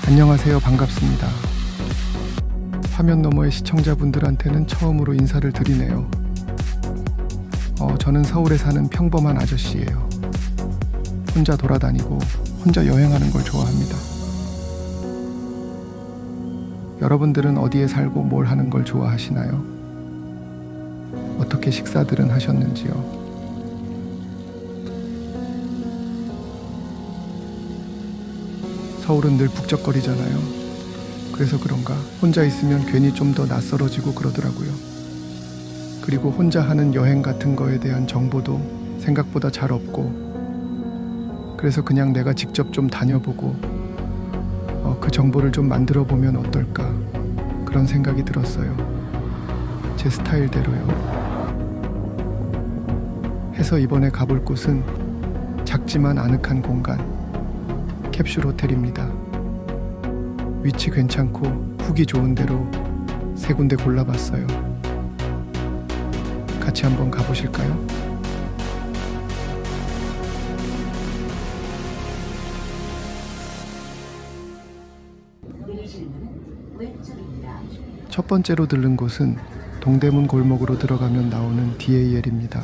안녕하세요. 반갑습니다. 화면 너머의 시청자분들한테는 처음으로 인사를 드리네요. 저는 서울에 사는 평범한 아저씨예요. 혼자 돌아다니고 혼자 여행하는 걸 좋아합니다. 여러분들은 어디에 살고 뭘 하는 걸 좋아하시나요? 어떻게 식사들은 하셨는지요? 서울은 늘 북적거리잖아요. 그래서 그런가 혼자 있으면 괜히 좀 더 낯설어지고 그러더라고요. 그리고 혼자 하는 여행 같은 거에 대한 정보도 생각보다 잘 없고, 그래서 그냥 내가 직접 좀 다녀보고 그 정보를 좀 만들어 보면 어떨까, 그런 생각이 들었어요. 제 스타일대로요. 해서 이번에 가볼 곳은 작지만 아늑한 공간, 캡슐 호텔입니다. 위치 괜찮고 후기 좋은 데로 세 군데 골라봤어요. 같이 한번 가보실까요? 첫 번째로 들른 곳은 동대문 골목으로 들어가면 나오는 DAL입니다.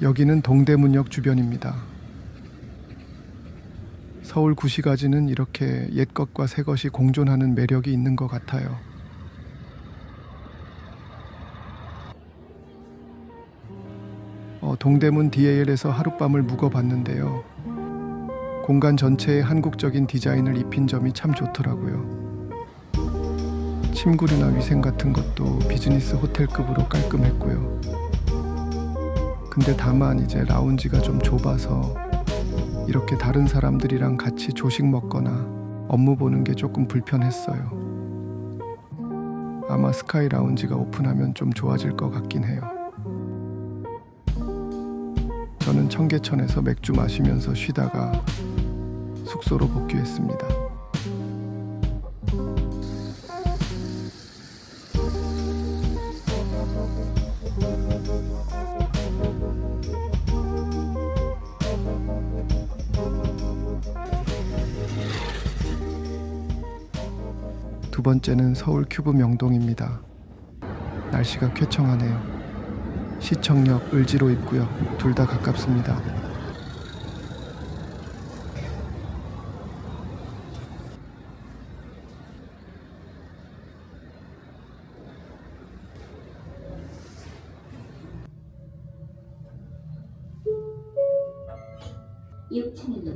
여기는 동대문역 주변입니다. 서울 구시가지는 이렇게 옛것과 새것이 공존하는 매력이 있는 것 같아요. 동대문 DAL에서 하룻밤을 묵어봤는데요. 공간 전체에 한국적인 디자인을 입힌 점이 참 좋더라고요. 침구류나 위생 같은 것도 비즈니스 호텔급으로 깔끔했고요. 근데 다만 이제 라운지가 좀 좁아서 이렇게 다른 사람들이랑 같이 조식 먹거나 업무 보는 게 조금 불편했어요. 아마 스카이 라운지가 오픈하면 좀 좋아질 것 같긴 해요. 저는 청계천에서 맥주 마시면서 쉬다가 숙소로 복귀했습니다. 두 번째는 서울 큐브 명동입니다. 날씨가 쾌청하네요. 시청역 을지로 있고요. 둘 다 가깝습니다. 입니다.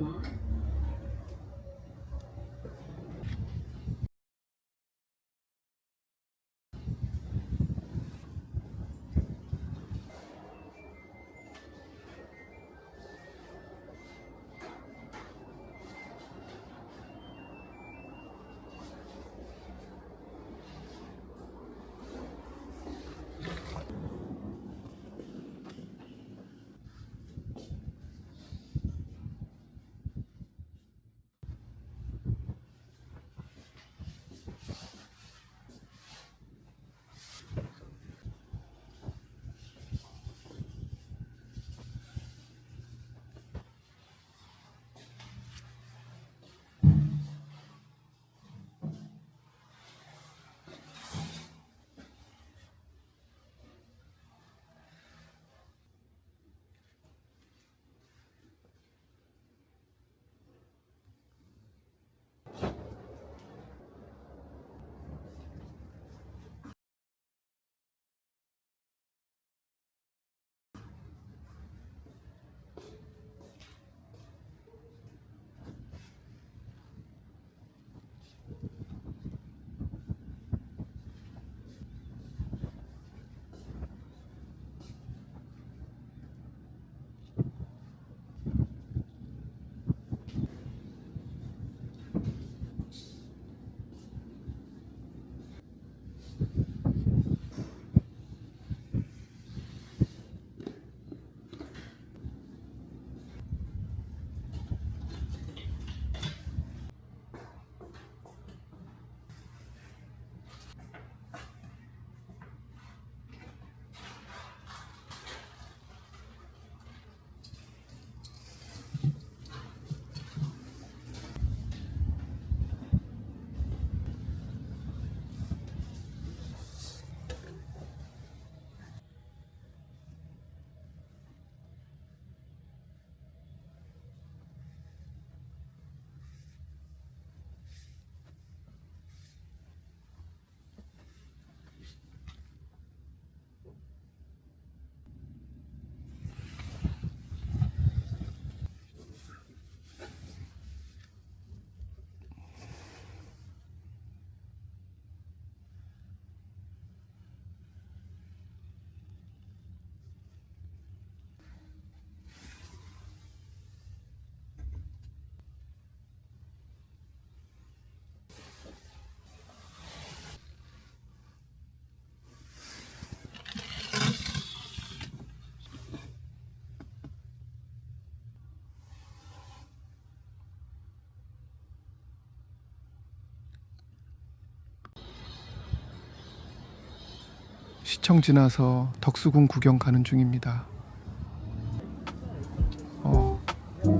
시청 지나서 덕수궁 구경 가는 중입니다.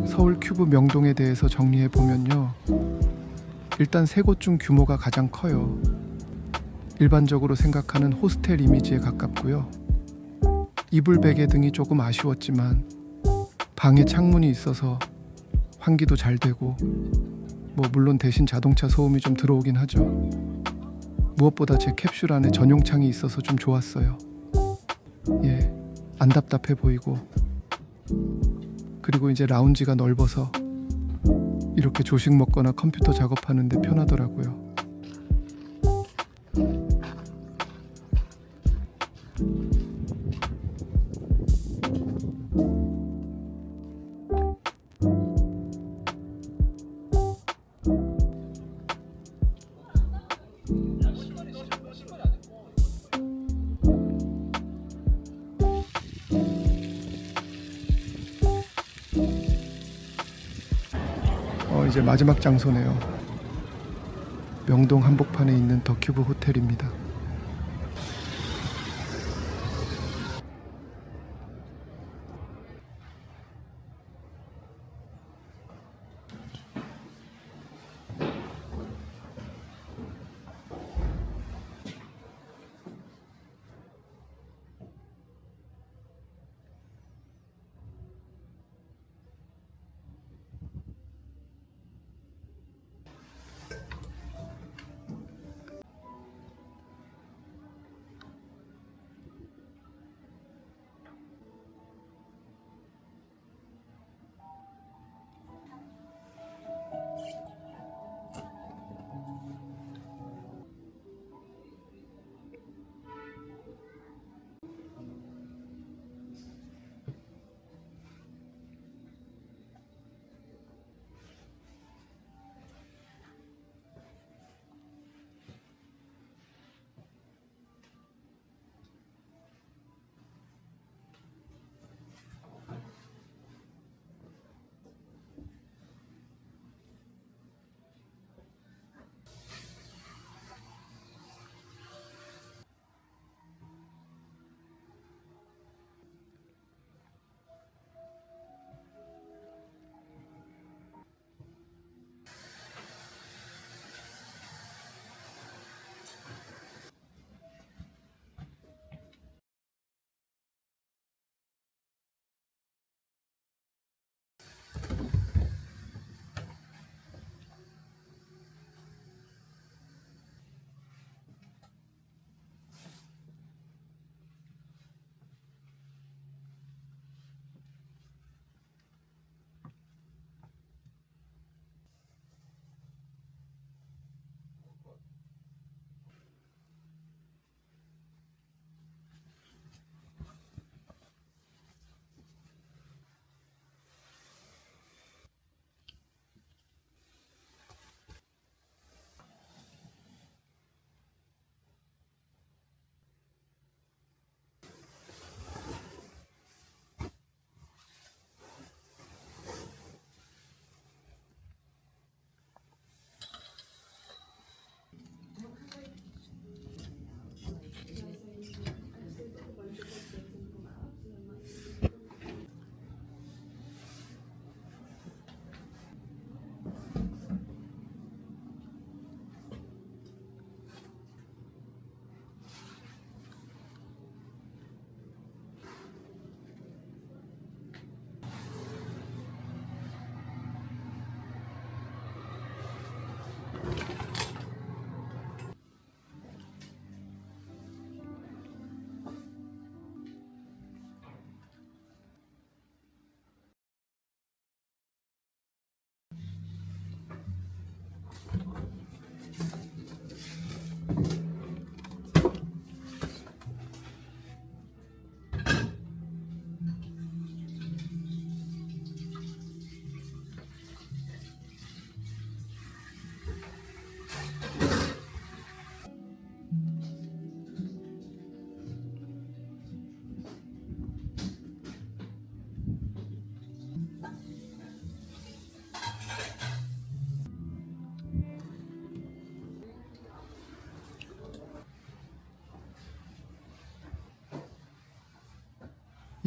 서울 큐브 명동에 대해서 정리해 보면요. 일단 세 곳 중 규모가 가장 커요. 일반적으로 생각하는 호스텔 이미지에 가깝고요. 이불 베개 등이 조금 아쉬웠지만 방에 창문이 있어서 환기도 잘 되고 물론 대신 자동차 소음이 좀 들어오긴 하죠. 무엇보다 제 캡슐 안에 전용창이 있어서 좀 좋았어요. 안 답답해 보이고 그리고 이제 라운지가 넓어서 이렇게 조식 먹거나 컴퓨터 작업하는데 편하더라고요. 이제 마지막 장소네요. 명동 한복판에 있는 더 큐브 호텔입니다.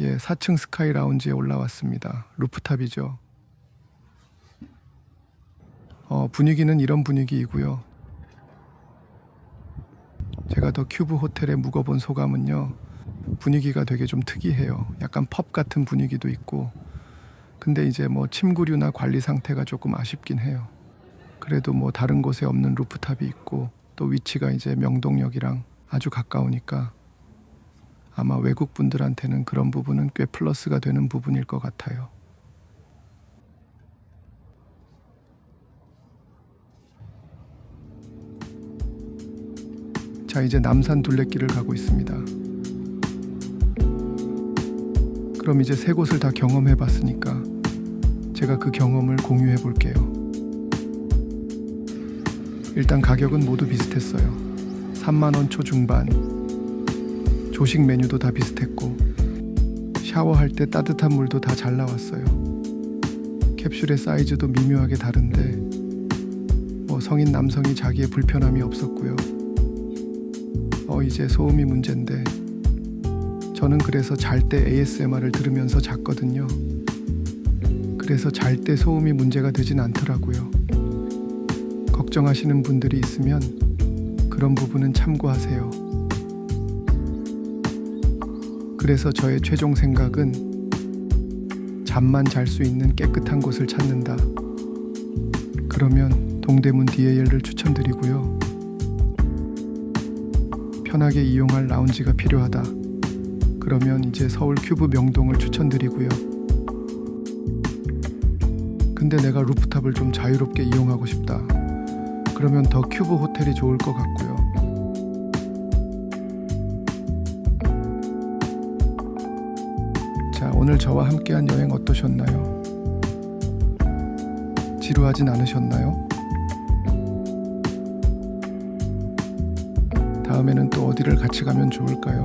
예, 4층 스카이 라운지에 올라왔습니다. 루프탑이죠. 분위기는 이런 분위기이고요. 제가 더 큐브 호텔에 묵어본 소감은요, 분위기가 되게 좀 특이해요. 약간 펍 같은 분위기도 있고, 근데 이제 뭐 침구류나 관리 상태가 조금 아쉽긴 해요. 그래도 뭐 다른 곳에 없는 루프탑이 있고, 또 위치가 이제 명동역이랑 아주 가까우니까 아마 외국 분들한테는 그런 부분은 꽤 플러스가 되는 부분일 것 같아요. 자, 이제 남산 둘레길을 가고 있습니다. 그럼 이제 세 곳을 다 경험해 봤으니까 제가 그 경험을 공유해 볼게요. 일단 가격은 모두 비슷했어요. 3만 원 초중반. 조식 메뉴도 다 비슷했고 샤워할 때 따뜻한 물도 다 잘 나왔어요. 캡슐의 사이즈도 미묘하게 다른데 성인 남성이 자기의 불편함이 없었고요. 이제 소음이 문제인데 저는 그래서 잘 때 ASMR을 들으면서 잤거든요. 그래서 잘 때 소음이 문제가 되진 않더라고요. 걱정하시는 분들이 있으면 그런 부분은 참고하세요. 그래서 저의 최종 생각은 잠만 잘 수 있는 깨끗한 곳을 찾는다. 그러면 동대문 DAL을 추천드리고요. 편하게 이용할 라운지가 필요하다. 그러면 이제 서울 큐브 명동을 추천드리고요. 근데 내가 루프탑을 좀 자유롭게 이용하고 싶다. 그러면 더 큐브 호텔이 좋을 것 같고요. 자, 오늘 저와 함께한 여행 어떠셨나요? 지루하진 않으셨나요? 다음에는 또 어디를 같이 가면 좋을까요?